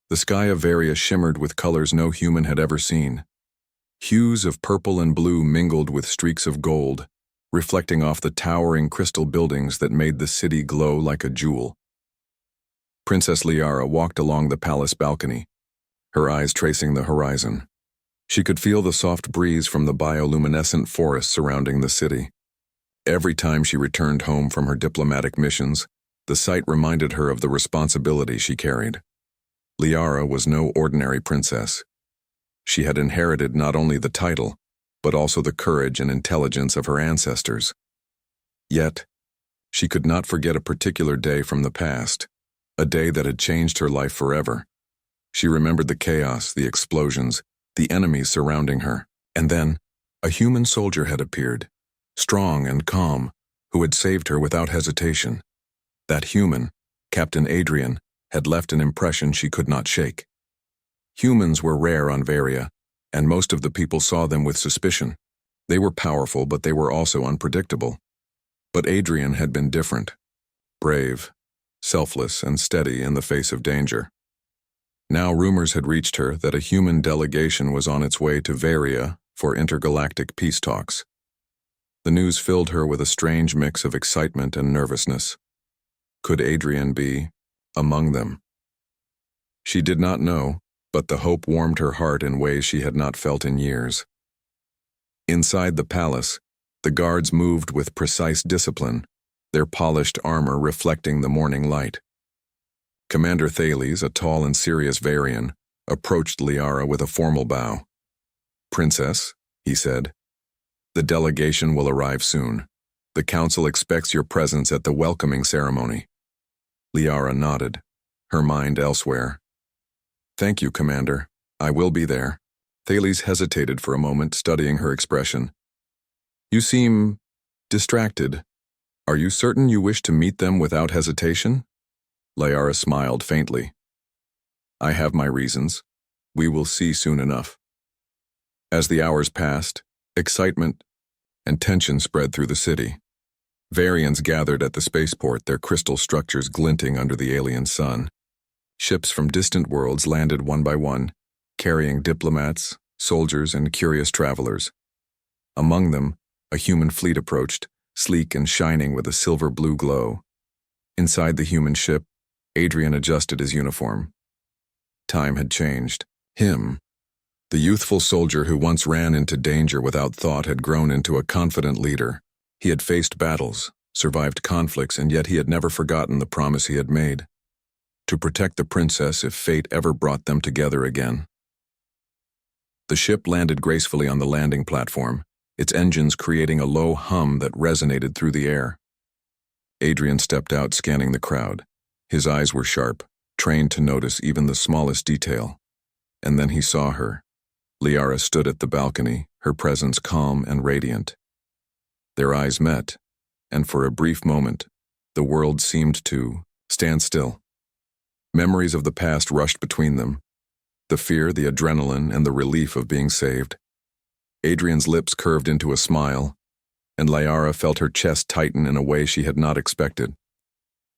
The sky of Varia shimmered with colors no human had ever seen. Hues of purple and blue mingled with streaks of gold, reflecting off the towering crystal buildings that made the city glow like a jewel. Princess Liara walked along the palace balcony, her eyes tracing the horizon. She could feel the soft breeze from the bioluminescent forest surrounding the city. Every time she returned home from her diplomatic missions, the sight reminded her of the responsibility she carried. Liara was no ordinary princess. She had inherited not only the title, but also the courage and intelligence of her ancestors. Yet, she could not forget a particular day from the past, a day that had changed her life forever. She remembered the chaos, the explosions, the enemies surrounding her, and then, a human soldier had appeared, strong and calm, who had saved her without hesitation. That human, Captain Adrian, had left an impression she could not shake. Humans were rare on Varia, and most of the people saw them with suspicion. They were powerful, but they were also unpredictable. But Adrian had been different. Brave, selfless, and steady in the face of danger. Now rumors had reached her that a human delegation was on its way to Varia for intergalactic peace talks. The news filled her with a strange mix of excitement and nervousness. Could Adrian be among them? She did not know, but the hope warmed her heart in ways she had not felt in years. Inside the palace, the guards moved with precise discipline, their polished armor reflecting the morning light. Commander Thales, a tall and serious Varian, approached Liara with a formal bow. "Princess," he said, "the delegation will arrive soon. The council expects your presence at the welcoming ceremony." Liara nodded, her mind elsewhere. "Thank you, Commander. I will be there." Thales hesitated for a moment, studying her expression. "You seem distracted. Are you certain you wish to meet them without hesitation?" Liara smiled faintly. "I have my reasons. We will see soon enough." As the hours passed, excitement and tension spread through the city. Varians gathered at the spaceport, their crystal structures glinting under the alien sun. Ships from distant worlds landed one by one, carrying diplomats, soldiers, and curious travelers. Among them, a human fleet approached, sleek and shining with a silver-blue glow. Inside the human ship, Adrian adjusted his uniform. Time had changed. Him, the youthful soldier who once ran into danger without thought, had grown into a confident leader. He had faced battles, survived conflicts, and yet he had never forgotten the promise he had made: to protect the princess if fate ever brought them together again. The ship landed gracefully on the landing platform, its engines creating a low hum that resonated through the air. Adrian stepped out, scanning the crowd. His eyes were sharp, trained to notice even the smallest detail. And then he saw her. Liara stood at the balcony, her presence calm and radiant. Their eyes met, and for a brief moment, the world seemed to stand still. Memories of the past rushed between them, the fear, the adrenaline, and the relief of being saved. Adrian's lips curved into a smile, and Liara felt her chest tighten in a way she had not expected.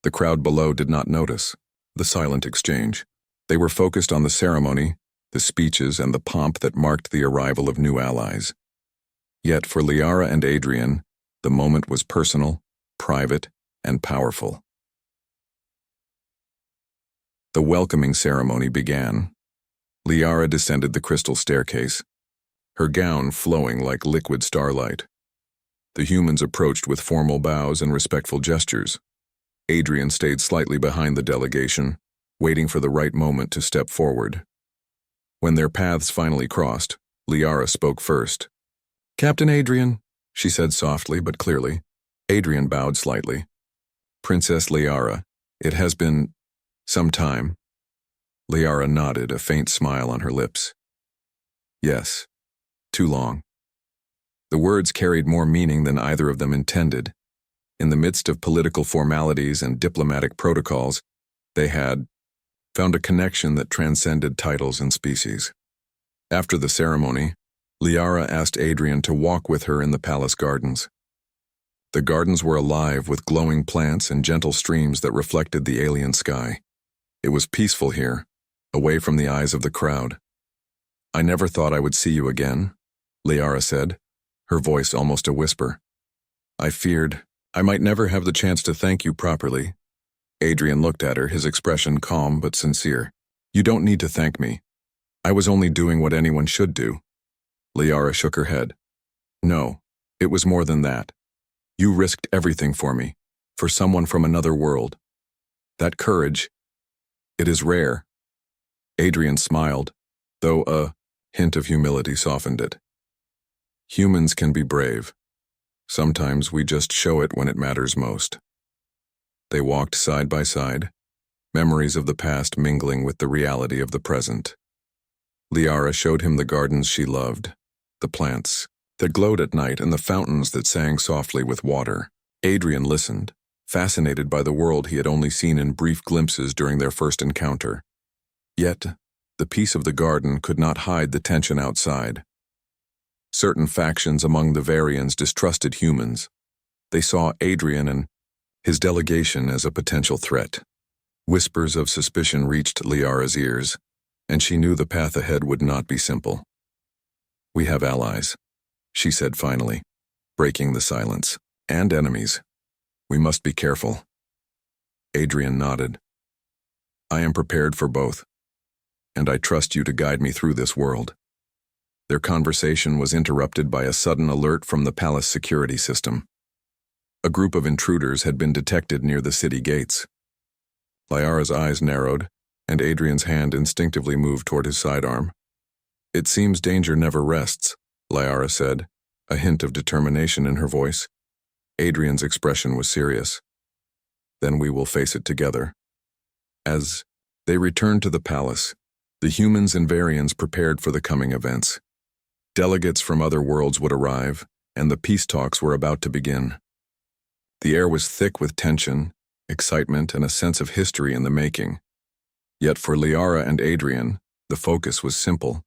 The crowd below did not notice the silent exchange. They were focused on the ceremony, the speeches, and the pomp that marked the arrival of new allies. Yet for Liara and Adrian, the moment was personal, private, and powerful. The welcoming ceremony began. Liara descended the crystal staircase, her gown flowing like liquid starlight. The humans approached with formal bows and respectful gestures. Adrian stayed slightly behind the delegation, waiting for the right moment to step forward. When their paths finally crossed, Liara spoke first. "Captain Adrian," she said softly but clearly. Adrian bowed slightly. "Princess Liara, it has been some time." Liara nodded, a faint smile on her lips. "Yes, too long." The words carried more meaning than either of them intended. In the midst of political formalities and diplomatic protocols, they had found a connection that transcended titles and species. After the ceremony, Liara asked Adrian to walk with her in the palace gardens. The gardens were alive with glowing plants and gentle streams that reflected the alien sky. It was peaceful here, away from the eyes of the crowd. "I never thought I would see you again," Liara said, her voice almost a whisper. "I feared I might never have the chance to thank you properly." Adrian looked at her, his expression calm but sincere. "You don't need to thank me. I was only doing what anyone should do." Liara shook her head. "No, it was more than that. You risked everything for me, for someone from another world. That courage, it is rare." Adrian smiled, though a hint of humility softened it. "Humans can be brave. Sometimes we just show it when it matters most." They walked side by side, memories of the past mingling with the reality of the present. Liara showed him the gardens she loved, the plants that glowed at night and the fountains that sang softly with water. Adrian listened, fascinated by the world he had only seen in brief glimpses during their first encounter. Yet, the peace of the garden could not hide the tension outside. Certain factions among the Varians distrusted humans. They saw Adrian and his delegation as a potential threat. Whispers of suspicion reached Liara's ears, and she knew the path ahead would not be simple. "We have allies," she said finally, breaking the silence. "And enemies. We must be careful." Adrian nodded. "I am prepared for both, and I trust you to guide me through this world." Their conversation was interrupted by a sudden alert from the palace security system. A group of intruders had been detected near the city gates. Liara's eyes narrowed, and Adrian's hand instinctively moved toward his sidearm. "It seems danger never rests," Liara said, a hint of determination in her voice. Adrian's expression was serious. "Then we will face it together." As they returned to the palace, the humans and Varians prepared for the coming events. Delegates from other worlds would arrive, and the peace talks were about to begin. The air was thick with tension, excitement, and a sense of history in the making. Yet for Liara and Adrian, the focus was simple.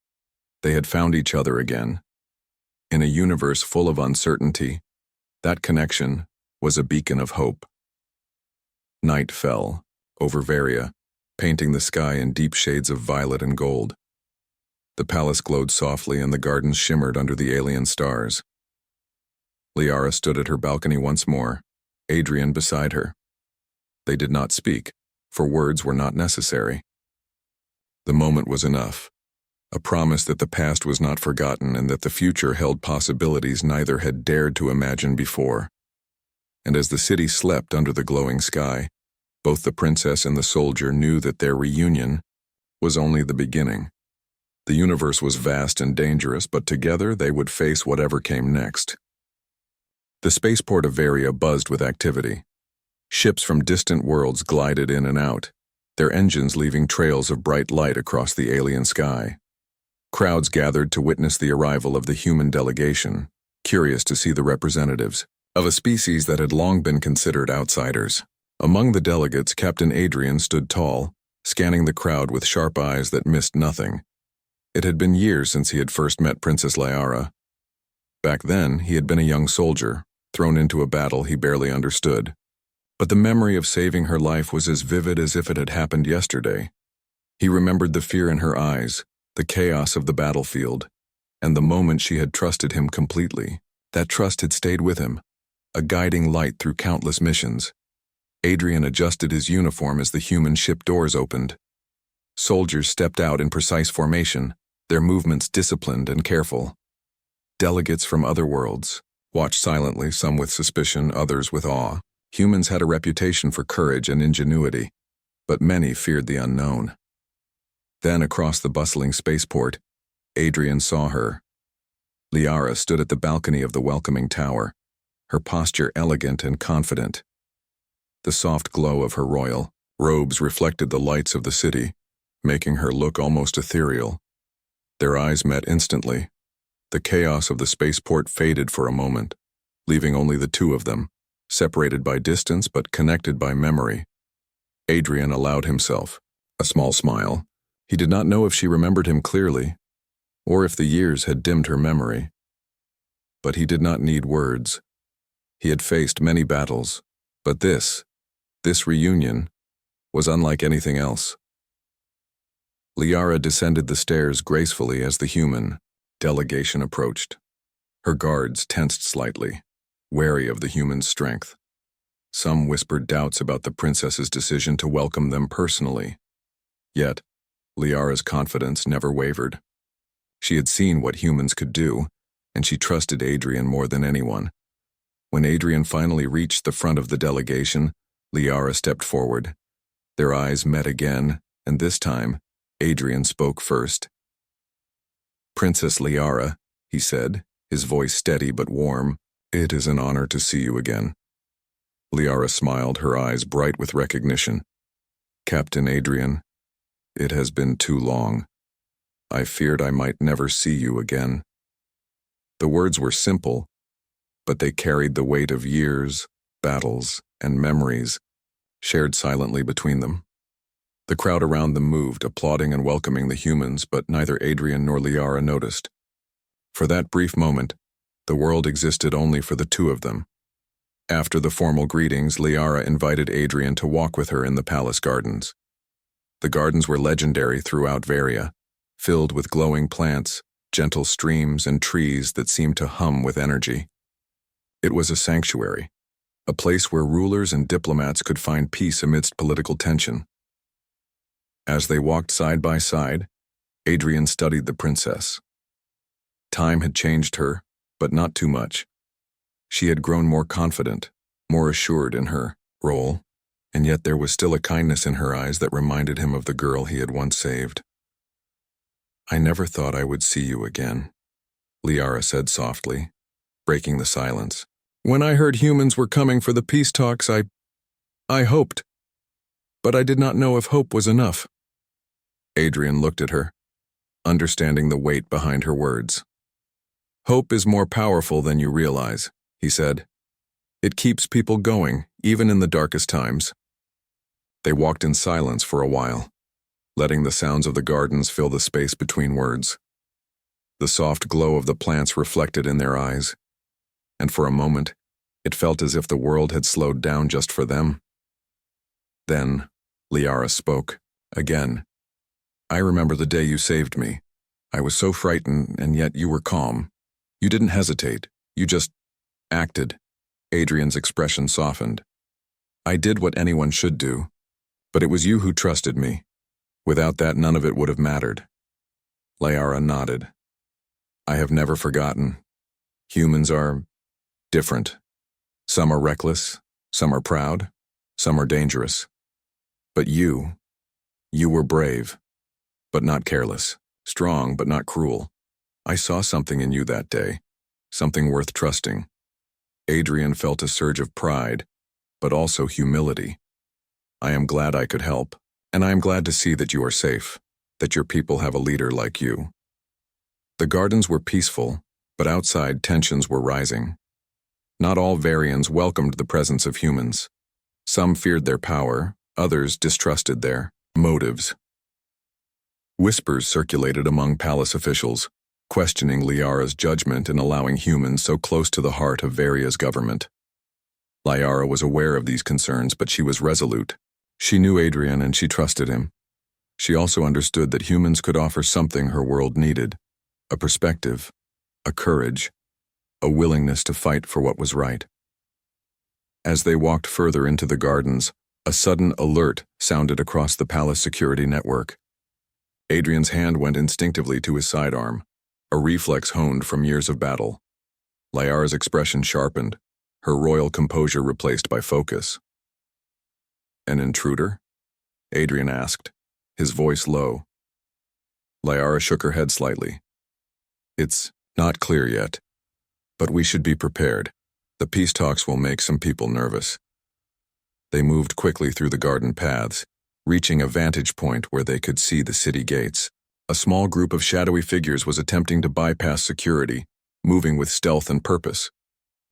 They had found each other again. In a universe full of uncertainty, that connection was a beacon of hope. Night fell over Varia, painting the sky in deep shades of violet and gold. The palace glowed softly and the gardens shimmered under the alien stars. Liara stood at her balcony once more, Adrian beside her. They did not speak, for words were not necessary. The moment was enough, a promise that the past was not forgotten and that the future held possibilities neither had dared to imagine before. And as the city slept under the glowing sky, both the princess and the soldier knew that their reunion was only the beginning. The universe was vast and dangerous, but together they would face whatever came next. The spaceport of Varia buzzed with activity. Ships from distant worlds glided in and out, their engines leaving trails of bright light across the alien sky. Crowds gathered to witness the arrival of the human delegation, curious to see the representatives of a species that had long been considered outsiders. Among the delegates, Captain Adrian stood tall, scanning the crowd with sharp eyes that missed nothing. It had been years since he had first met Princess Liara. Back then, he had been a young soldier, thrown into a battle he barely understood. But the memory of saving her life was as vivid as if it had happened yesterday. He remembered the fear in her eyes, the chaos of the battlefield, and the moment she had trusted him completely. That trust had stayed with him, a guiding light through countless missions. Adrian adjusted his uniform as the human ship doors opened. Soldiers stepped out in precise formation, their movements disciplined and careful. Delegates from other worlds watched silently, some with suspicion, others with awe. Humans had a reputation for courage and ingenuity, but many feared the unknown. Then, across the bustling spaceport, Adrian saw her. Liara stood at the balcony of the welcoming tower, her posture elegant and confident. The soft glow of her royal robes reflected the lights of the city, making her look almost ethereal. Their eyes met instantly. The chaos of the spaceport faded for a moment, leaving only the two of them, separated by distance but connected by memory. Adrian allowed himself a small smile. He did not know if she remembered him clearly, or if the years had dimmed her memory. But he did not need words. He had faced many battles, but this reunion, was unlike anything else. Liara descended the stairs gracefully as the human delegation approached. Her guards tensed slightly, wary of the human's strength. Some whispered doubts about the princess's decision to welcome them personally. Yet, Liara's confidence never wavered. She had seen what humans could do, and she trusted Adrian more than anyone. When Adrian finally reached the front of the delegation, Liara stepped forward. Their eyes met again, and this time, Adrian spoke first. "Princess Liara," he said, his voice steady but warm, "it is an honor to see you again." Liara smiled, her eyes bright with recognition. "Captain Adrian, it has been too long. I feared I might never see you again." The words were simple, but they carried the weight of years, battles, and memories, shared silently between them. The crowd around them moved, applauding and welcoming the humans, but neither Adrian nor Liara noticed. For that brief moment, the world existed only for the two of them. After the formal greetings, Liara invited Adrian to walk with her in the palace gardens. The gardens were legendary throughout Varia, filled with glowing plants, gentle streams, and trees that seemed to hum with energy. It was a sanctuary, a place where rulers and diplomats could find peace amidst political tension. As they walked side by side, Adrian studied the princess. Time had changed her, but not too much. She had grown more confident, more assured in her role, and yet there was still a kindness in her eyes that reminded him of the girl he had once saved. "I never thought I would see you again," Liara said softly, breaking the silence. "When I heard humans were coming for the peace talks, I hoped. But I did not know if hope was enough." Adrian looked at her, understanding the weight behind her words. "Hope is more powerful than you realize," he said. "It keeps people going, even in the darkest times." They walked in silence for a while, letting the sounds of the gardens fill the space between words. The soft glow of the plants reflected in their eyes, and for a moment, it felt as if the world had slowed down just for them. Then, Liara spoke, again. "I remember the day you saved me. I was so frightened, and yet you were calm. You didn't hesitate. You just acted." Adrian's expression softened. "I did what anyone should do, but it was you who trusted me. Without that, none of it would have mattered." Liara nodded. "I have never forgotten. Humans are different. Some are reckless, some are proud, some are dangerous. But you were brave, but not careless, strong, but not cruel. I saw something in you that day, something worth trusting." Adrian felt a surge of pride, but also humility. "I am glad I could help, and I am glad to see that you are safe, that your people have a leader like you." The gardens were peaceful, but outside tensions were rising. Not all Varians welcomed the presence of humans. Some feared their power, others distrusted their motives. Whispers circulated among palace officials, questioning Liara's judgment in allowing humans so close to the heart of Varia's government. Liara was aware of these concerns, but she was resolute. She knew Adrian and she trusted him. She also understood that humans could offer something her world needed: a perspective, a courage, a willingness to fight for what was right. As they walked further into the gardens, a sudden alert sounded across the palace security network. Adrian's hand went instinctively to his sidearm, a reflex honed from years of battle. Liara's expression sharpened, her royal composure replaced by focus. "An intruder?" Adrian asked, his voice low. Liara shook her head slightly. "It's not clear yet, but we should be prepared. The peace talks will make some people nervous." They moved quickly through the garden paths, reaching a vantage point where they could see the city gates. A small group of shadowy figures was attempting to bypass security, moving with stealth and purpose.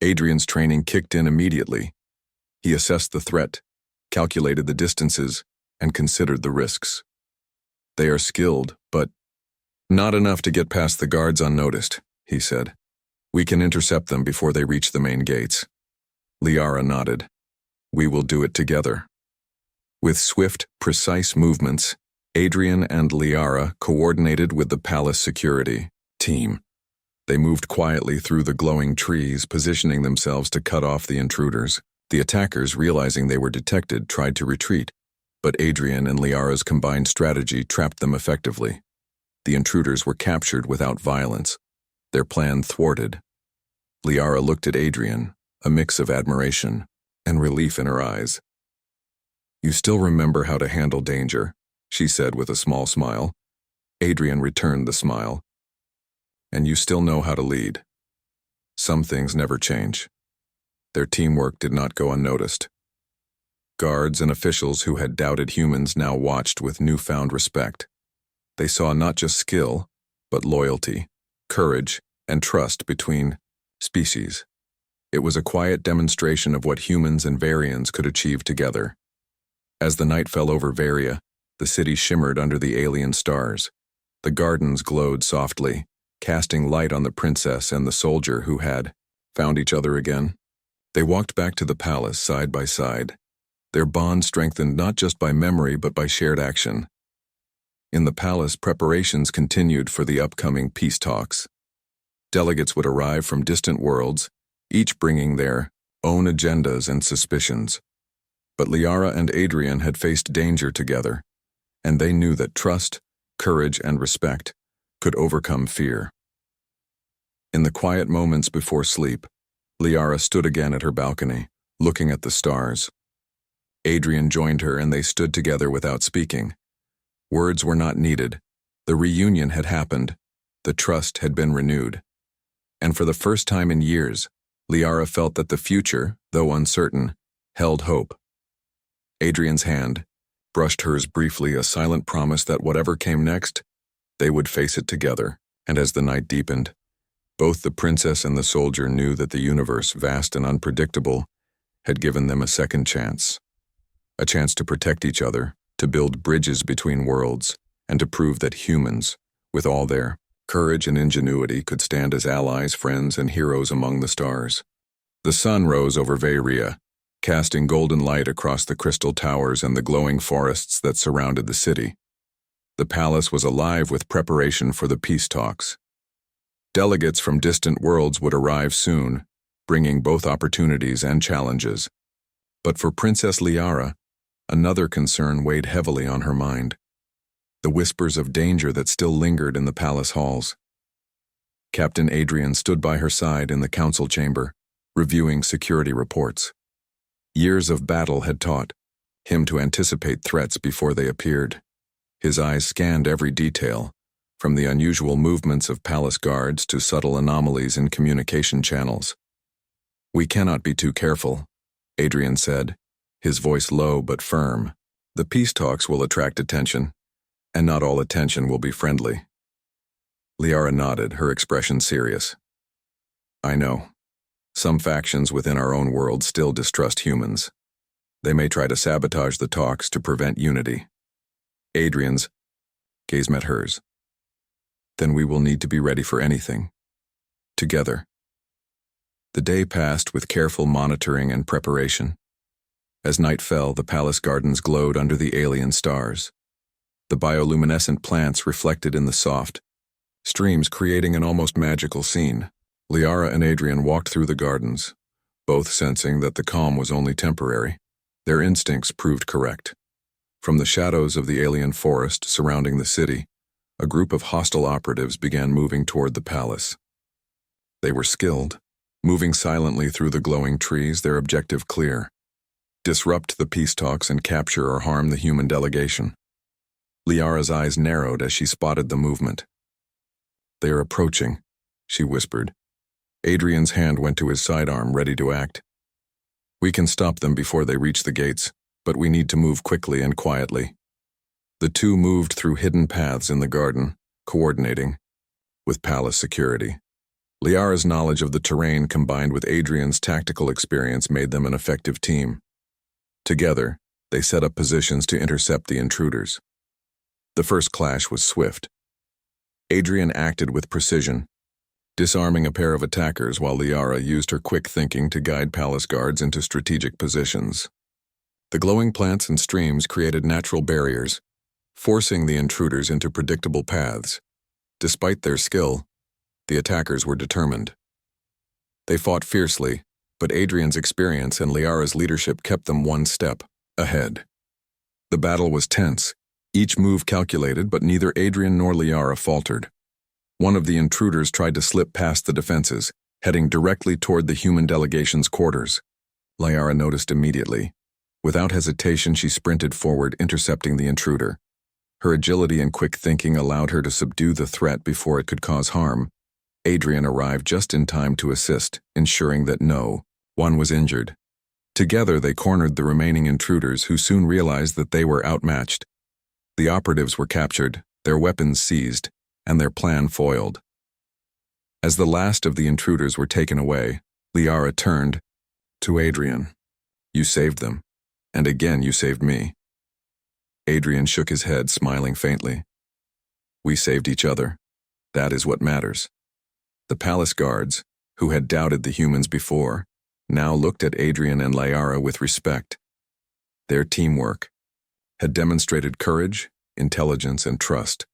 Adrian's training kicked in immediately. He assessed the threat, calculated the distances, and considered the risks. "They are skilled, but not enough to get past the guards unnoticed," he said. "We can intercept them before they reach the main gates." Liara nodded. "We will do it together." With swift, precise movements, Adrian and Liara coordinated with the palace security team. They moved quietly through the glowing trees, positioning themselves to cut off the intruders. The attackers, realizing they were detected, tried to retreat, but Adrian and Liara's combined strategy trapped them effectively. The intruders were captured without violence, their plan thwarted. Liara looked at Adrian, a mix of admiration and relief in her eyes. "You still remember how to handle danger," she said with a small smile. Adrian returned the smile. "And you still know how to lead." Some things never change. Their teamwork did not go unnoticed. Guards and officials who had doubted humans now watched with newfound respect. They saw not just skill, but loyalty, courage, and trust between species. It was a quiet demonstration of what humans and Varians could achieve together. As the night fell over Varia, the city shimmered under the alien stars. The gardens glowed softly, casting light on the princess and the soldier who had found each other again. They walked back to the palace side by side, their bond strengthened not just by memory but by shared action. In the palace, preparations continued for the upcoming peace talks. Delegates would arrive from distant worlds, each bringing their own agendas and suspicions. But Liara and Adrian had faced danger together, and they knew that trust, courage, and respect could overcome fear. In the quiet moments before sleep, Liara stood again at her balcony, looking at the stars. Adrian joined her and they stood together without speaking. Words were not needed. The reunion had happened. The trust had been renewed. And for the first time in years, Liara felt that the future, though uncertain, held hope. Adrian's hand brushed hers briefly, a silent promise that whatever came next, they would face it together. And as the night deepened, both the princess and the soldier knew that the universe, vast and unpredictable, had given them a second chance. A chance to protect each other, to build bridges between worlds, and to prove that humans, with all their courage and ingenuity, could stand as allies, friends, and heroes among the stars. The sun rose over Varia, casting golden light across the crystal towers and the glowing forests that surrounded the city. The palace was alive with preparation for the peace talks. Delegates from distant worlds would arrive soon, bringing both opportunities and challenges. But for Princess Liara, another concern weighed heavily on her mind: the whispers of danger that still lingered in the palace halls. Captain Adrian stood by her side in the council chamber, reviewing security reports. Years of battle had taught him to anticipate threats before they appeared. His eyes scanned every detail, from the unusual movements of palace guards to subtle anomalies in communication channels. "We cannot be too careful," Adrian said, his voice low but firm. "The peace talks will attract attention, and not all attention will be friendly." Liara nodded, her expression serious. "I know. Some factions within our own world still distrust humans. They may try to sabotage the talks to prevent unity." Adrian's gaze met hers. "Then we will need to be ready for anything. Together." The day passed with careful monitoring and preparation. As night fell, the palace gardens glowed under the alien stars. The bioluminescent plants reflected in the soft streams, creating an almost magical scene. Liara and Adrian walked through the gardens, both sensing that the calm was only temporary. Their instincts proved correct. From the shadows of the alien forest surrounding the city, a group of hostile operatives began moving toward the palace. They were skilled, moving silently through the glowing trees, their objective clear: disrupt the peace talks and capture or harm the human delegation. Liara's eyes narrowed as she spotted the movement. "They are approaching," she whispered. Adrian's hand went to his sidearm, ready to act. "We can stop them before they reach the gates, but we need to move quickly and quietly." The two moved through hidden paths in the garden, coordinating with palace security. Liara's knowledge of the terrain combined with Adrian's tactical experience made them an effective team. Together, they set up positions to intercept the intruders. The first clash was swift. Adrian acted with precision, disarming a pair of attackers while Liara used her quick thinking to guide palace guards into strategic positions. The glowing plants and streams created natural barriers, forcing the intruders into predictable paths. Despite their skill, the attackers were determined. They fought fiercely, but Adrian's experience and Liara's leadership kept them one step ahead. The battle was tense, each move calculated, but neither Adrian nor Liara faltered. One of the intruders tried to slip past the defenses, heading directly toward the human delegation's quarters. Liara noticed immediately. Without hesitation, she sprinted forward, intercepting the intruder. Her agility and quick thinking allowed her to subdue the threat before it could cause harm. Adrian arrived just in time to assist, ensuring that no one was injured. Together, they cornered the remaining intruders, who soon realized that they were outmatched. The operatives were captured, their weapons seized, and their plan foiled. As the last of the intruders were taken away, Liara turned to Adrian. "You saved them, and again you saved me." Adrian shook his head, smiling faintly. "We saved each other. That is what matters." The palace guards, who had doubted the humans before, now looked at Adrian and Liara with respect. Their teamwork had demonstrated courage, intelligence, and trust.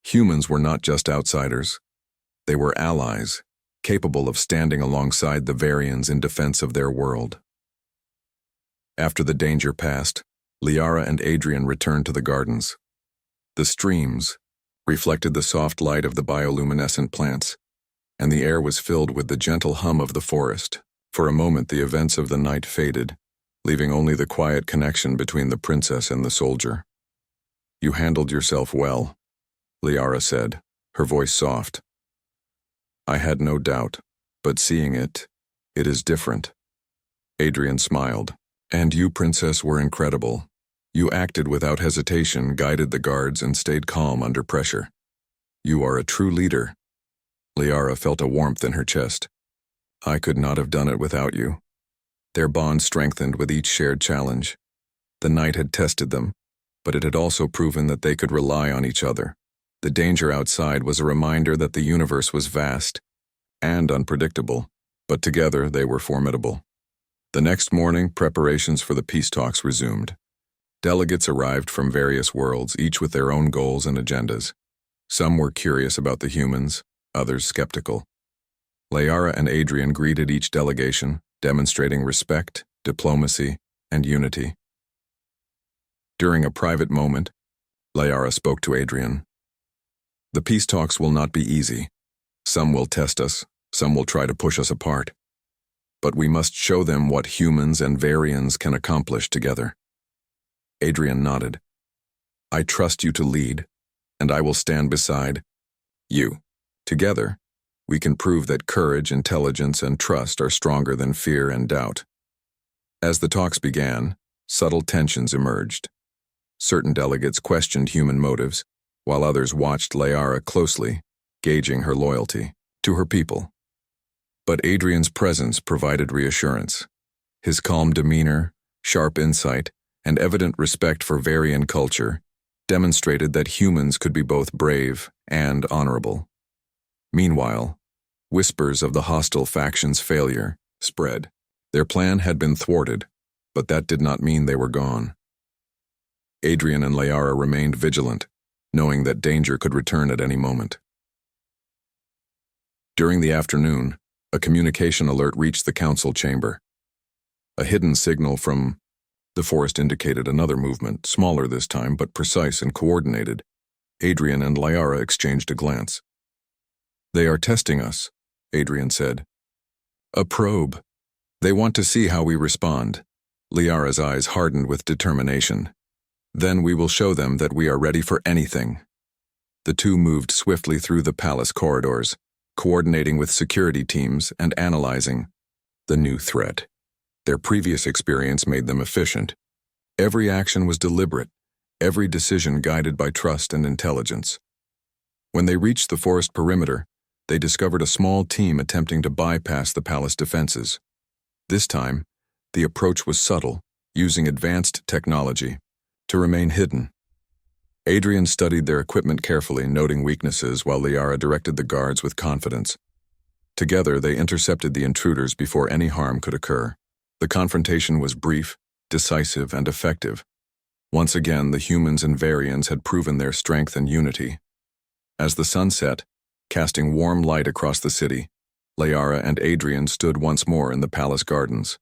Humans were not just outsiders. They were allies, capable of standing alongside the Varians in defense of their world. After the danger passed, Liara and Adrian returned to the gardens. The streams reflected the soft light of the bioluminescent plants, and the air was filled with the gentle hum of the forest. For a moment, the events of the night faded, leaving only the quiet connection between the princess and the soldier. "You handled yourself well," Liara said, her voice soft. "I had no doubt, but seeing it is different." Adrian smiled. "And you, princess, were incredible. You acted without hesitation, guided the guards, and stayed calm under pressure. You are a true leader." Liara felt a warmth in her chest. "I could not have done it without you." Their bond strengthened with each shared challenge. The night had tested them, but it had also proven that they could rely on each other. The danger outside was a reminder that the universe was vast and unpredictable, but together they were formidable. The next morning, preparations for the peace talks resumed. Delegates arrived from various worlds, each with their own goals and agendas. Some were curious about the humans, others skeptical. Liara and Adrian greeted each delegation, demonstrating respect, diplomacy, and unity. During a private moment, Liara spoke to Adrian. "The peace talks will not be easy. Some will test us, some will try to push us apart. But we must show them what humans and Varians can accomplish together." Adrian nodded. "I trust you to lead, and I will stand beside you. Together, we can prove that courage, intelligence, and trust are stronger than fear and doubt." As the talks began, subtle tensions emerged. Certain delegates questioned human motives, while others watched Liara closely, gauging her loyalty to her people. But Adrian's presence provided reassurance. His calm demeanor, sharp insight, and evident respect for Varian culture demonstrated that humans could be both brave and honorable. Meanwhile, whispers of the hostile faction's failure spread. Their plan had been thwarted, but that did not mean they were gone. Adrian and Liara remained vigilant, knowing that danger could return at any moment. During the afternoon, a communication alert reached the council chamber. A hidden signal from the forest indicated another movement, smaller this time, but precise and coordinated. Adrian and Liara exchanged a glance. "They are testing us," Adrian said. "A probe. They want to see how we respond." Liara's eyes hardened with determination. "Then we will show them that we are ready for anything." The two moved swiftly through the palace corridors, coordinating with security teams and analyzing the new threat. Their previous experience made them efficient. Every action was deliberate, every decision guided by trust and intelligence. When they reached the forest perimeter, they discovered a small team attempting to bypass the palace defenses. This time, the approach was subtle, using advanced technology to remain hidden. Adrian studied their equipment carefully, noting weaknesses, while Liara directed the guards with confidence. Together, they intercepted the intruders before any harm could occur. The confrontation was brief, decisive, and effective. Once again, the humans and Varians had proven their strength and unity. As the sun set, casting warm light across the city, Liara and Adrian stood once more in the palace gardens.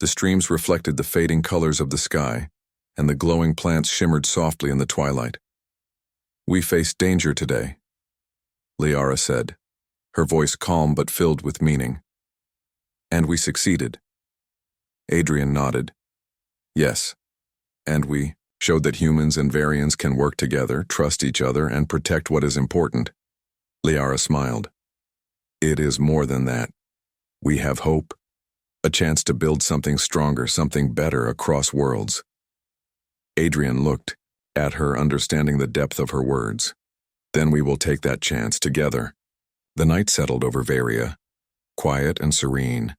The streams reflected the fading colors of the sky, and the glowing plants shimmered softly in the twilight. "We faced danger today," Liara said, her voice calm but filled with meaning. "And we succeeded." Adrian nodded. "Yes, and we showed that humans and Varians can work together, trust each other, and protect what is important." Liara smiled. "It is more than that. We have hope, a chance to build something stronger, something better across worlds." Adrian looked at her, understanding the depth of her words. "Then we will take that chance together." The night settled over Varia, quiet and serene,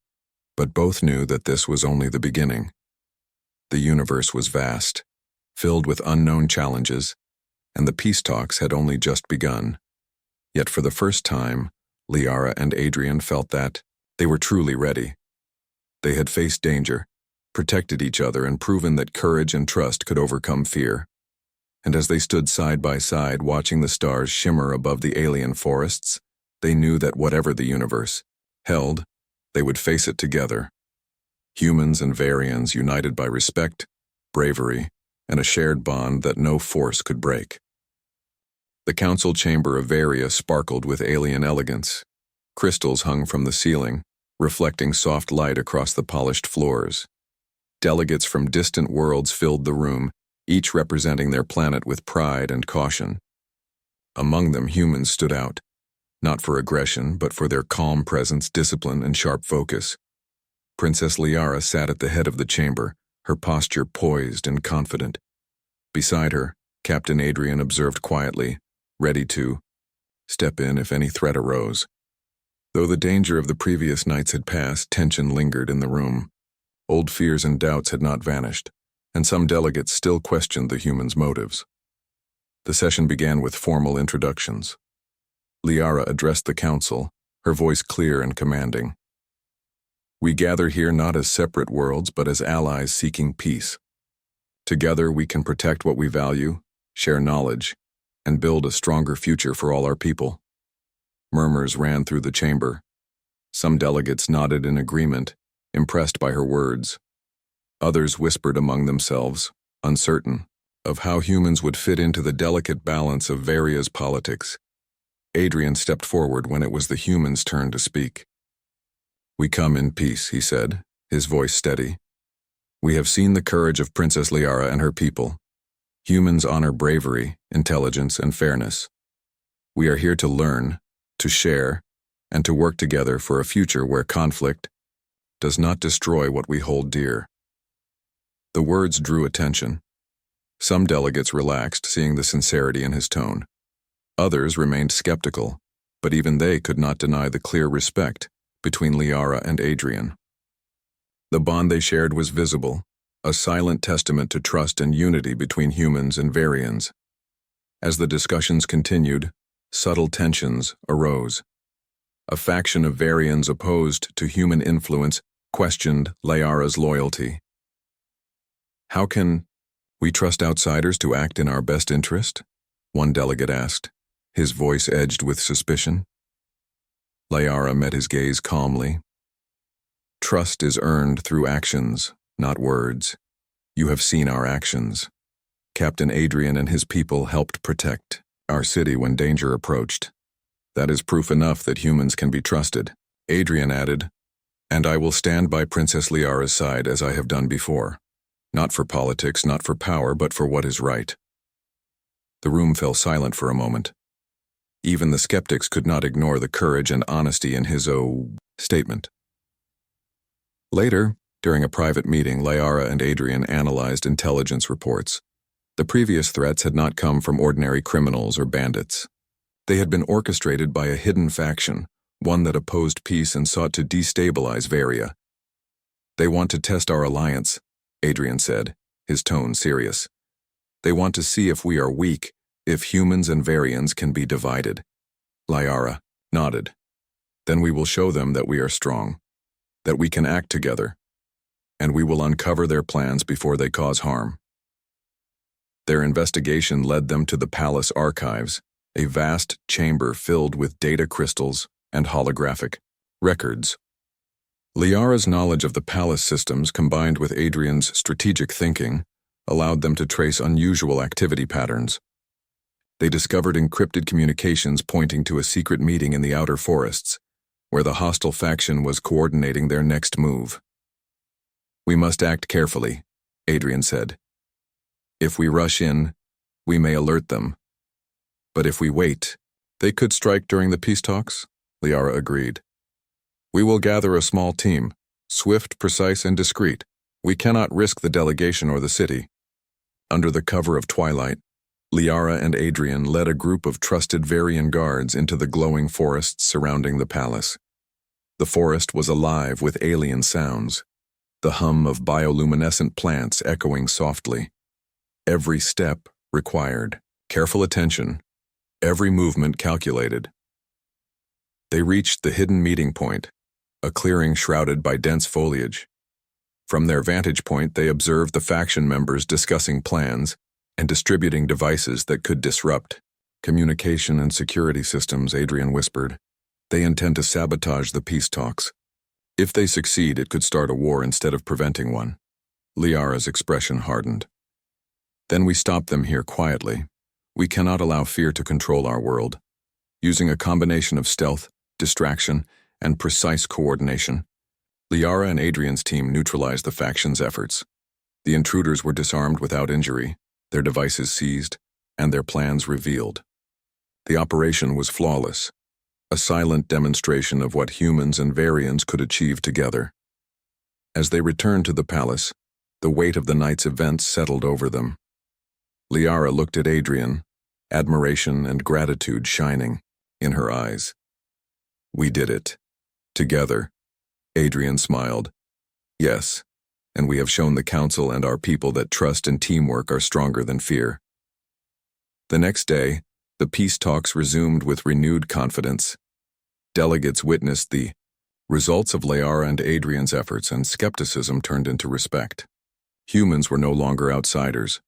but both knew that this was only the beginning. The universe was vast, filled with unknown challenges, and the peace talks had only just begun. Yet for the first time, Liara and Adrian felt that they were truly ready. They had faced danger, protected each other, and proven that courage and trust could overcome fear. And as they stood side by side watching the stars shimmer above the alien forests, they knew that whatever the universe held, they would face it together. Humans and Varians united by respect, bravery, and a shared bond that no force could break. The council chamber of Varia sparkled with alien elegance. Crystals hung from the ceiling, reflecting soft light across the polished floors. Delegates from distant worlds filled the room, each representing their planet with pride and caution. Among them, humans stood out, not for aggression, but for their calm presence, discipline, and sharp focus. Princess Liara sat at the head of the chamber, her posture poised and confident. Beside her, Captain Adrian observed quietly, ready to step in if any threat arose. Though the danger of the previous nights had passed, tension lingered in the room. Old fears and doubts had not vanished, and some delegates still questioned the humans' motives. The session began with formal introductions. Liara addressed the council, her voice clear and commanding. "We gather here not as separate worlds, but as allies seeking peace. Together we can protect what we value, share knowledge, and build a stronger future for all our people." Murmurs ran through the chamber. Some delegates nodded in agreement, impressed by her words. Others whispered among themselves, uncertain of how humans would fit into the delicate balance of Varia's politics. Adrian stepped forward when it was the humans' turn to speak. "We come in peace," he said, his voice steady. "We have seen the courage of Princess Liara and her people. Humans honor bravery, intelligence, and fairness. We are here to learn, to share, and to work together for a future where conflict does not destroy what we hold dear." The words drew attention. Some delegates relaxed, seeing the sincerity in his tone. Others remained skeptical, but even they could not deny the clear respect between Liara and Adrian. The bond they shared was visible, a silent testament to trust and unity between humans and Varians. As the discussions continued, subtle tensions arose. A faction of Varians opposed to human influence questioned Liara's loyalty. "How can we trust outsiders to act in our best interest?" one delegate asked, his voice edged with suspicion. Liara met his gaze calmly. "Trust is earned through actions, not words. You have seen our actions. Captain Adrian and his people helped protect our city when danger approached. That is proof enough that humans can be trusted." Adrian added, "And I will stand by Princess Liara's side as I have done before. Not for politics, not for power, but for what is right." The room fell silent for a moment. Even the skeptics could not ignore the courage and honesty in his statement. Later, during a private meeting, Liara and Adrian analyzed intelligence reports. The previous threats had not come from ordinary criminals or bandits. They had been orchestrated by a hidden faction, one that opposed peace and sought to destabilize Varia. "They want to test our alliance," Adrian said, his tone serious. "They want to see if we are weak, if humans and Varians can be divided." Liara nodded. "Then we will show them that we are strong, that we can act together, and we will uncover their plans before they cause harm." Their investigation led them to the palace archives, a vast chamber filled with data crystals and holographic records. Liara's knowledge of the palace systems combined with Adrian's strategic thinking allowed them to trace unusual activity patterns. They discovered encrypted communications pointing to a secret meeting in the outer forests, where the hostile faction was coordinating their next move. "We must act carefully," Adrian said. "If we rush in, we may alert them. But if we wait, they could strike during the peace talks," Liara agreed. "We will gather a small team, swift, precise, and discreet. We cannot risk the delegation or the city." Under the cover of twilight, Liara and Adrian led a group of trusted Varian guards into the glowing forests surrounding the palace. The forest was alive with alien sounds, the hum of bioluminescent plants echoing softly. Every step required careful attention, every movement calculated. They reached the hidden meeting point, a clearing shrouded by dense foliage. From their vantage point, they observed the faction members discussing plans and distributing devices that could disrupt communication and security systems, Adrian whispered. "They intend to sabotage the peace talks. If they succeed, it could start a war instead of preventing one." Liara's expression hardened. "Then we stop them here quietly. We cannot allow fear to control our world. Using a combination of stealth, distraction, and precise coordination, Liara and Adrian's team neutralized the faction's efforts. The intruders were disarmed without injury, their devices seized, and their plans revealed. The operation was flawless, a silent demonstration of what humans and Varians could achieve together. As they returned to the palace, the weight of the night's events settled over them. Liara looked at Adrian, admiration and gratitude shining in her eyes. "We did it. Together." Adrian smiled. "Yes, and we have shown the council and our people that trust and teamwork are stronger than fear." The next day, the peace talks resumed with renewed confidence. Delegates witnessed the results of Liara and Adrian's efforts, and skepticism turned into respect. Humans were no longer outsiders.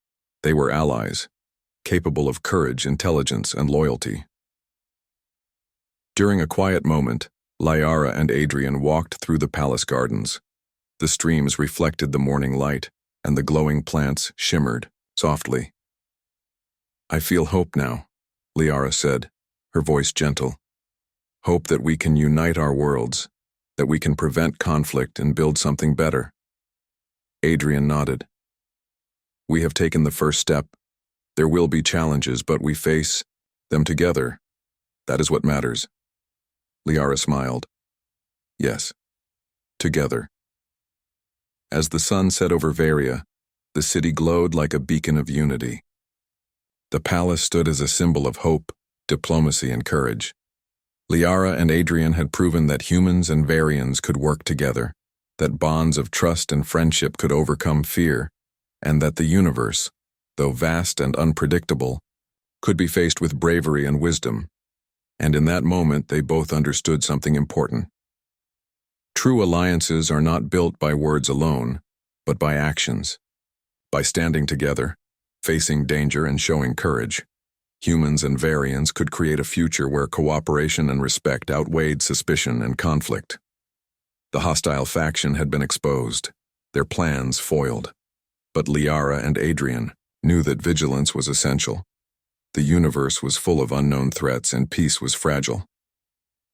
They were allies, capable of courage, intelligence, and loyalty. During a quiet moment, Liara and Adrian walked through the palace gardens. The streams reflected the morning light, and the glowing plants shimmered softly. "I feel hope now," Liara said, her voice gentle. "Hope that we can unite our worlds, that we can prevent conflict and build something better." Adrian nodded. "We have taken the first step. There will be challenges, but we face them together. That is what matters." Liara smiled. "Yes, together." As the sun set over Varia, the city glowed like a beacon of unity. The palace stood as a symbol of hope, diplomacy, and courage. Liara and Adrian had proven that humans and Varians could work together, that bonds of trust and friendship could overcome fear, and that the universe, though vast and unpredictable, could be faced with bravery and wisdom. And in that moment, they both understood something important. True alliances are not built by words alone, but by actions. By standing together, facing danger, and showing courage, humans and Varians could create a future where cooperation and respect outweighed suspicion and conflict. The hostile faction had been exposed, their plans foiled. But Liara and Adrian knew that vigilance was essential. The universe was full of unknown threats and peace was fragile.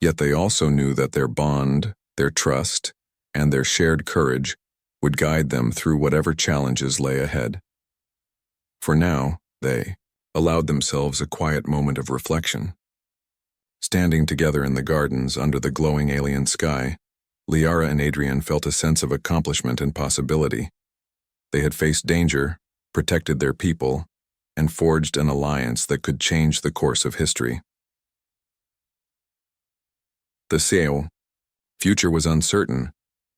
Yet they also knew that their bond, their trust, and their shared courage would guide them through whatever challenges lay ahead. For now, they allowed themselves a quiet moment of reflection. Standing together in the gardens under the glowing alien sky, Liara and Adrian felt a sense of accomplishment and possibility. They had faced danger, protected their people, and forged an alliance that could change the course of history. The future was uncertain,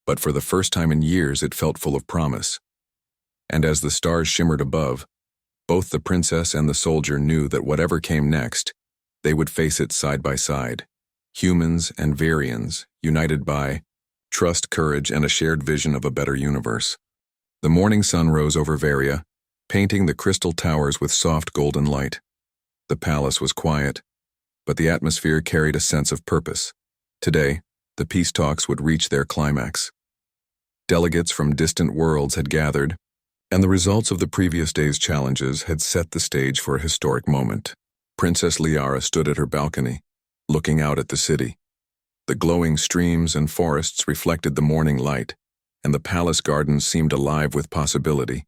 but for the first time in years it felt full of promise. And as the stars shimmered above, both the princess and the soldier knew that whatever came next, they would face it side by side, humans and Varians, united by trust, courage, and a shared vision of a better universe. The morning sun rose over Varia, painting the crystal towers with soft golden light. The palace was quiet, but the atmosphere carried a sense of purpose. Today, the peace talks would reach their climax. Delegates from distant worlds had gathered, and the results of the previous day's challenges had set the stage for a historic moment. Princess Liara stood at her balcony, looking out at the city. The glowing streams and forests reflected the morning light, and the palace gardens seemed alive with possibility.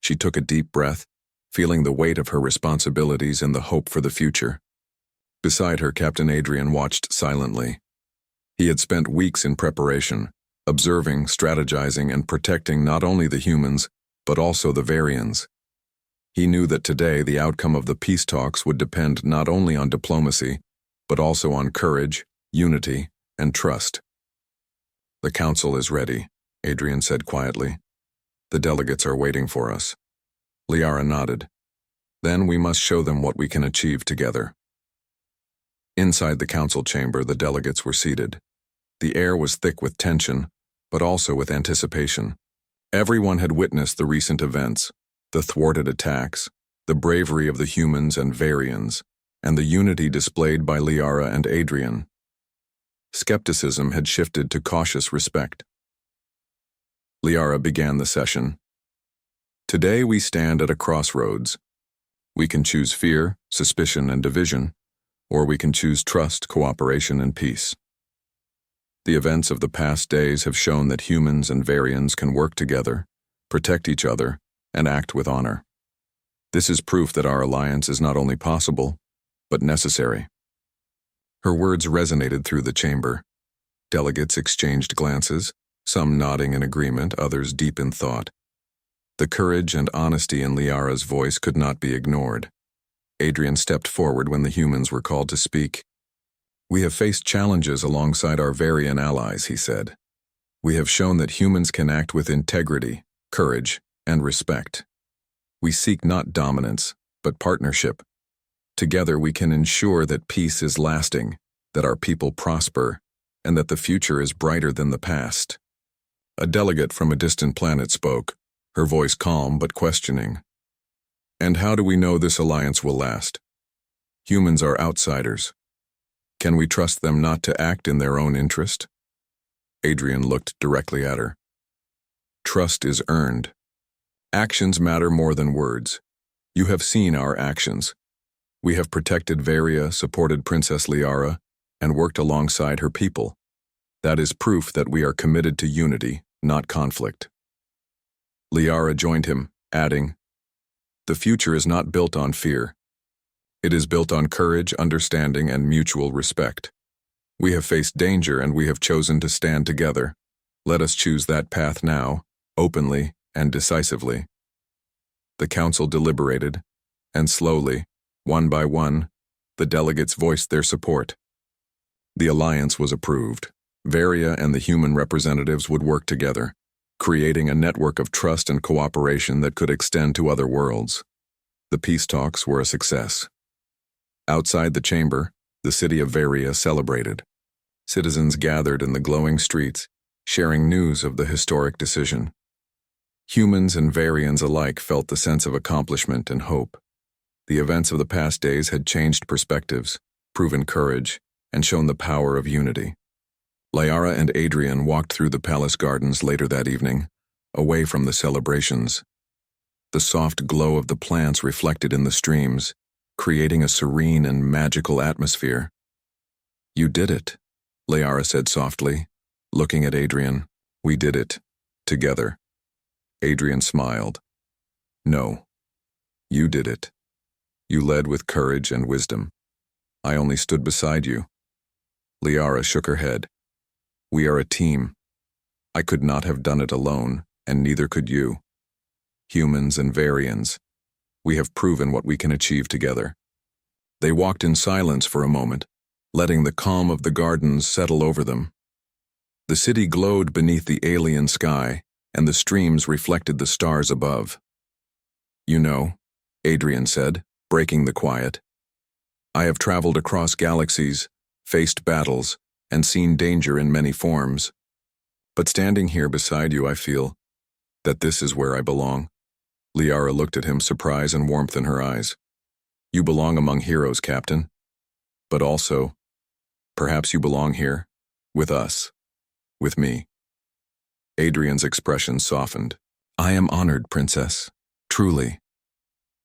She took a deep breath, feeling the weight of her responsibilities and the hope for the future. Beside her, Captain Adrian watched silently. He had spent weeks in preparation, observing, strategizing, and protecting not only the humans, but also the Varians. He knew that today the outcome of the peace talks would depend not only on diplomacy, but also on courage, unity, and trust. "The council is ready," Adrian said quietly. "The delegates are waiting for us." Liara nodded. "Then we must show them what we can achieve together." Inside the council chamber, the delegates were seated. The air was thick with tension, but also with anticipation. Everyone had witnessed the recent events, the thwarted attacks, the bravery of the humans and Varians, and the unity displayed by Liara and Adrian. Skepticism had shifted to cautious respect. Liara began the session. "Today we stand at a crossroads. We can choose fear, suspicion, and division, or we can choose trust, cooperation, and peace. The events of the past days have shown that humans and Varians can work together, protect each other, and act with honor. This is proof that our alliance is not only possible, but necessary." Her words resonated through the chamber. Delegates exchanged glances, some nodding in agreement, others deep in thought. The courage and honesty in Liara's voice could not be ignored. Adrian stepped forward when the humans were called to speak. "We have faced challenges alongside our Varian allies," he said. "We have shown that humans can act with integrity, courage, and respect. We seek not dominance, but partnership. Together we can ensure that peace is lasting, that our people prosper, and that the future is brighter than the past." A delegate from a distant planet spoke, her voice calm but questioning. "And how do we know this alliance will last? Humans are outsiders. Can we trust them not to act in their own interest?" Adrian looked directly at her. "Trust is earned. Actions matter more than words. You have seen our actions. We have protected Varia, supported Princess Liara, and worked alongside her people. That is proof that we are committed to unity, not conflict." Liara joined him, adding, "The future is not built on fear. It is built on courage, understanding, and mutual respect. We have faced danger and we have chosen to stand together. Let us choose that path now, openly and decisively." The council deliberated, and slowly, one by one, the delegates voiced their support. The alliance was approved. Varia and the human representatives would work together, creating a network of trust and cooperation that could extend to other worlds. The peace talks were a success. Outside the chamber, the city of Varia celebrated. Citizens gathered in the glowing streets, sharing news of the historic decision. Humans and Varians alike felt the sense of accomplishment and hope. The events of the past days had changed perspectives, proven courage, and shown the power of unity. Liara and Adrian walked through the palace gardens later that evening, away from the celebrations. The soft glow of the plants reflected in the streams, creating a serene and magical atmosphere. "You did it," Liara said softly, looking at Adrian. "We did it. Together." Adrian smiled. "No. You did it. You led with courage and wisdom. I only stood beside you." Liara shook her head. "We are a team. I could not have done it alone, and neither could you. Humans and Varians. We have proven what we can achieve together." They walked in silence for a moment, letting the calm of the gardens settle over them. The city glowed beneath the alien sky, and the streams reflected the stars above. "You know," Adrian said, breaking the quiet, "I have traveled across galaxies, faced battles, and seen danger in many forms. But standing here beside you, I feel that this is where I belong. Liara looked at him, surprise and warmth in her eyes. You belong among heroes, Captain. But also, perhaps you belong here, with us, with me. Adrian's expression softened. I am honored, Princess. Truly.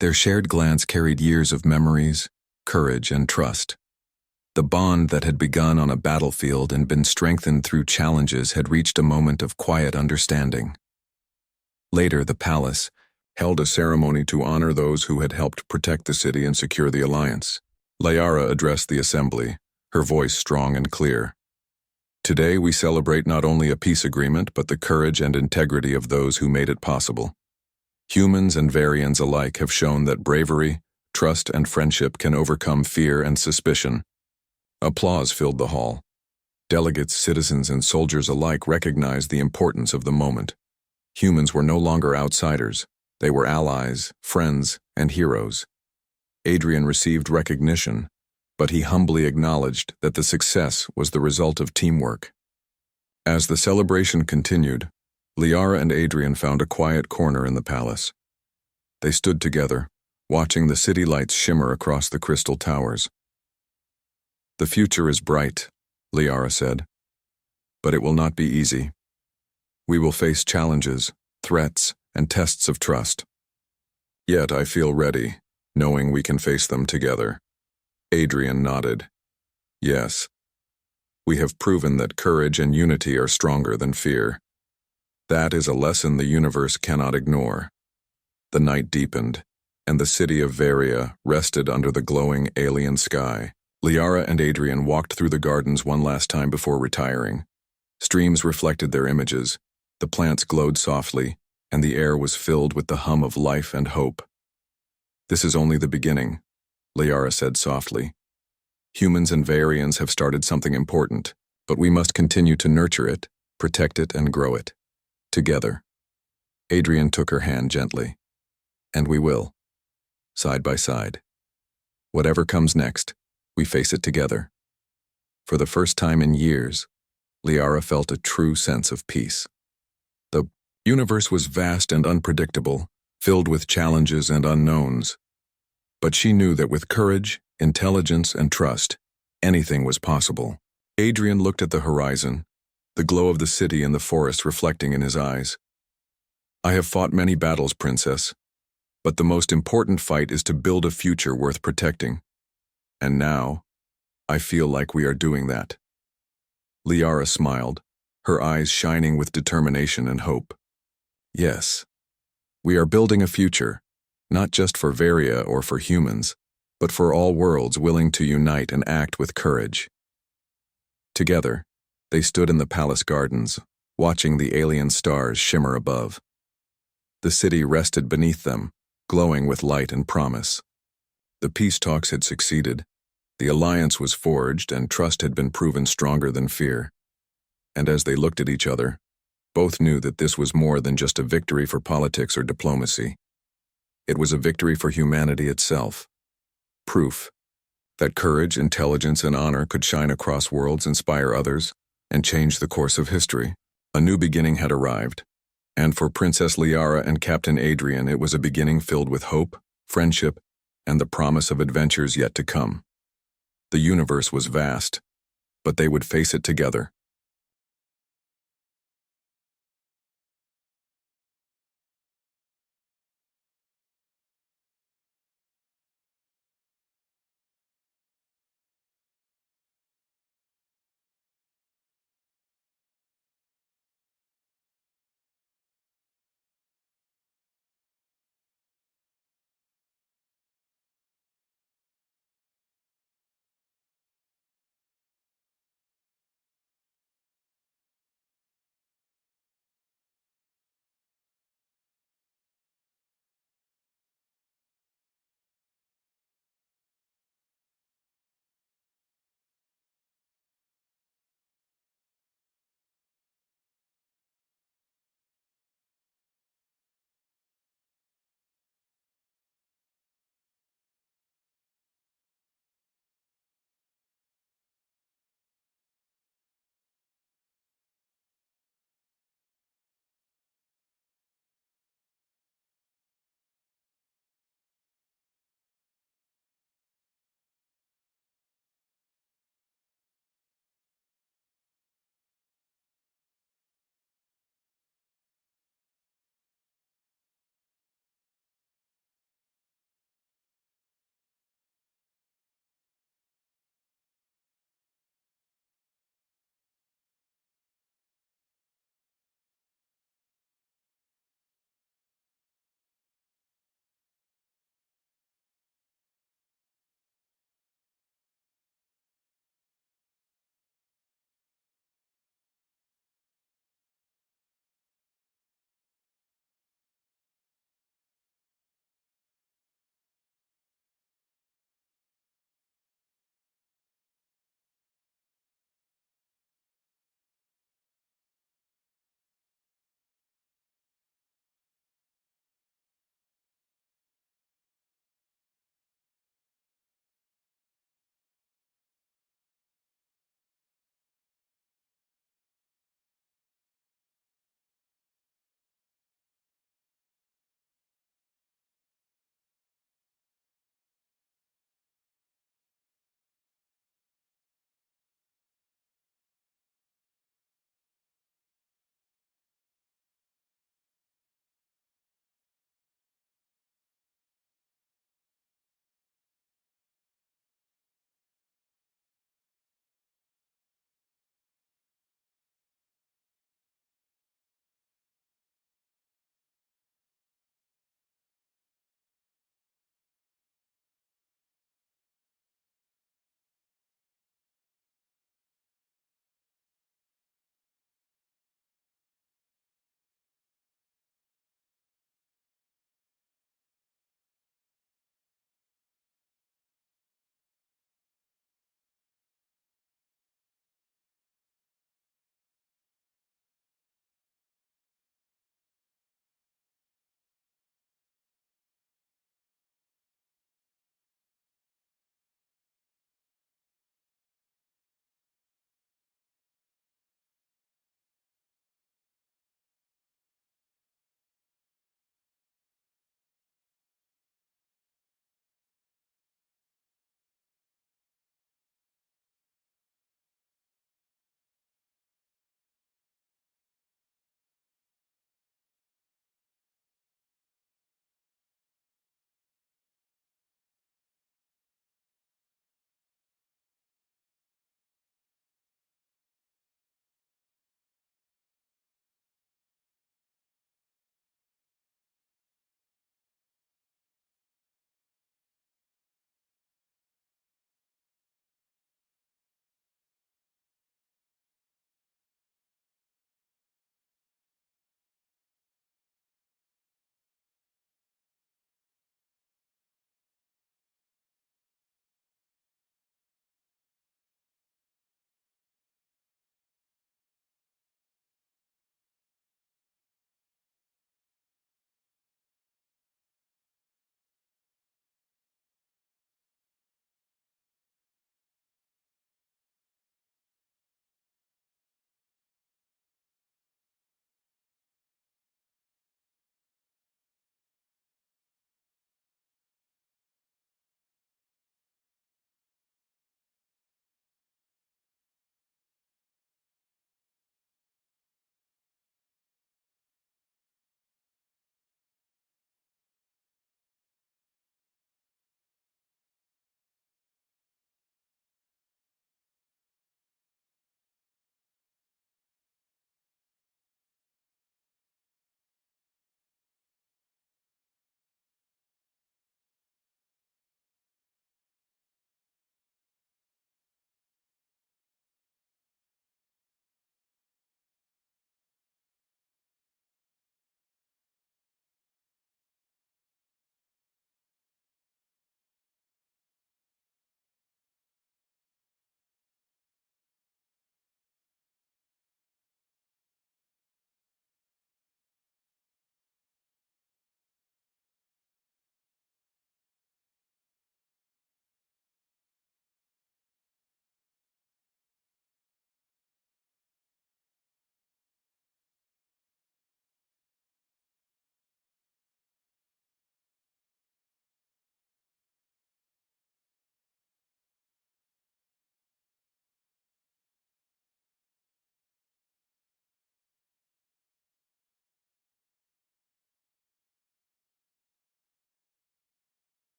Their shared glance carried years of memories, courage, and trust. The bond that had begun on a battlefield and been strengthened through challenges had reached a moment of quiet understanding. Later, the palace held a ceremony to honor those who had helped protect the city and secure the alliance. Liara addressed the assembly, her voice strong and clear. Today we celebrate not only a peace agreement but the courage and integrity of those who made it possible. Humans and Varians alike have shown that bravery, trust, and friendship can overcome fear and suspicion. Applause filled the hall. Delegates, citizens, and soldiers alike recognized the importance of the moment. Humans were no longer outsiders. They were allies, friends, and heroes. Adrian received recognition, but he humbly acknowledged that the success was the result of teamwork. As the celebration continued, Liara and Adrian found a quiet corner in the palace. They stood together, watching the city lights shimmer across the crystal towers. The future is bright, Liara said, but it will not be easy. We will face challenges, threats, and tests of trust. Yet I feel ready, knowing we can face them together. Adrian nodded. Yes. We have proven that courage and unity are stronger than fear. That is a lesson the universe cannot ignore. The night deepened, and the city of Varia rested under the glowing alien sky. Liara and Adrian walked through the gardens one last time before retiring. Streams reflected their images, the plants glowed softly, and the air was filled with the hum of life and hope. This is only the beginning, Liara said softly. Humans and Varians have started something important, but we must continue to nurture it, protect it, and grow it. Together. Adrian took her hand gently. And we will. Side by side. Whatever comes next, we face it together. For the first time in years, Liara felt a true sense of peace. The universe was vast and unpredictable, filled with challenges and unknowns. But she knew that with courage, intelligence, and trust, anything was possible. Adrian looked at the horizon, the glow of the city and the forest reflecting in his eyes. I have fought many battles, Princess, but the most important fight is to build a future worth protecting. And now, I feel like we are doing that. Liara smiled, her eyes shining with determination and hope. Yes, we are building a future, not just for Varia or for humans, but for all worlds willing to unite and act with courage. Together, they stood in the palace gardens, watching the alien stars shimmer above. The city rested beneath them, glowing with light and promise. The peace talks had succeeded, the alliance was forged, and trust had been proven stronger than fear. And as they looked at each other, both knew that this was more than just a victory for politics or diplomacy. It was a victory for humanity itself. Proof that courage, intelligence, and honor could shine across worlds, inspire others, and change the course of history. A new beginning had arrived, and for Princess Liara and Captain Adrian it was a beginning filled with hope, friendship, and the promise of adventures yet to come. The universe was vast, but they would face it together.